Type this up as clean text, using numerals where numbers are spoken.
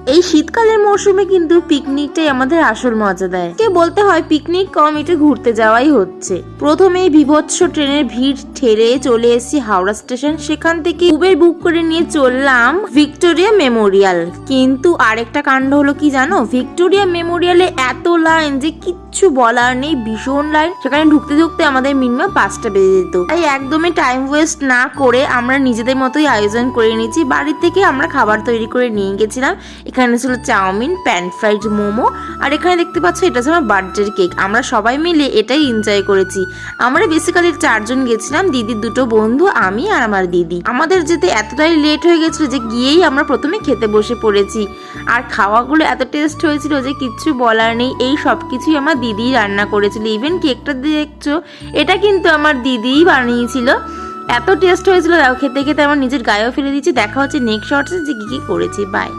এই শীতকালের মৌসুমে কিন্তু পিকনিকটাই আমাদের আসল মজা দেয়। কে বলতে হয় পিকনিক কম, এটা ঘুরতে যাওয়াই হচ্ছে। প্রথমেই বিভৎস ট্রেনের ভিড় ঠেলে চলে এসেছি হাওড়া স্টেশন। সেখান থেকে উবের বুক করে নিয়ে চললাম ভিক্টোরিয়া মেমোরিয়াল। কিন্তু আরেকটা কাণ্ড হলো কি জানো, ভিক্টোরিয়া মেমোরিয়ালে এত লাইন যে কিচ্ছু বলার নেই, ভীষণ লাইন। সেখানে ঢুকতে ঢুকতে আমাদের মিনিমাম 5টা বেজে যেত। তাই একদমই টাইম ওয়েস্ট না করে আমরা নিজেদের মতোই আয়োজন করে নিয়েছি। বাড়ি থেকে আমরা খাবার তৈরি করে নিয়ে গেছিলাম। এখানে ছিল চাউমিন, প্যান ফ্রাইড মোমো, আর এখানে দেখতে পাচ্ছ এটা ছিল বার্থডে কেক। আমরা সবাই মিলে এটাই এনজয় করেছি। আমরা বেসিক্যালি 4 জন গেছিলাম, দিদির 2টো বন্ধু, আমি আর আমার দিদি। আমাদের যেতে এতটাই লেট হয়ে গেছিল যে গিয়েই আমরা প্রথমে খেতে বসে পড়েছি। আর খাওয়াগুলো এত টেস্ট হয়েছিল যে কিচ্ছু বলার নেই। এই সব কিছুই আমার দিদি রান্না করেছিল। ইভেন কেকটা দেখছো, এটা কিন্তু আমার দিদিই বানিয়েছিল। এত টেস্ট হয়েছিল, খেতে খেতে আমার নিজের গায়েও ফেলে দিয়েছি। দেখা হচ্ছে নেক্সট শর্টসে যে কি করেছি। বাই।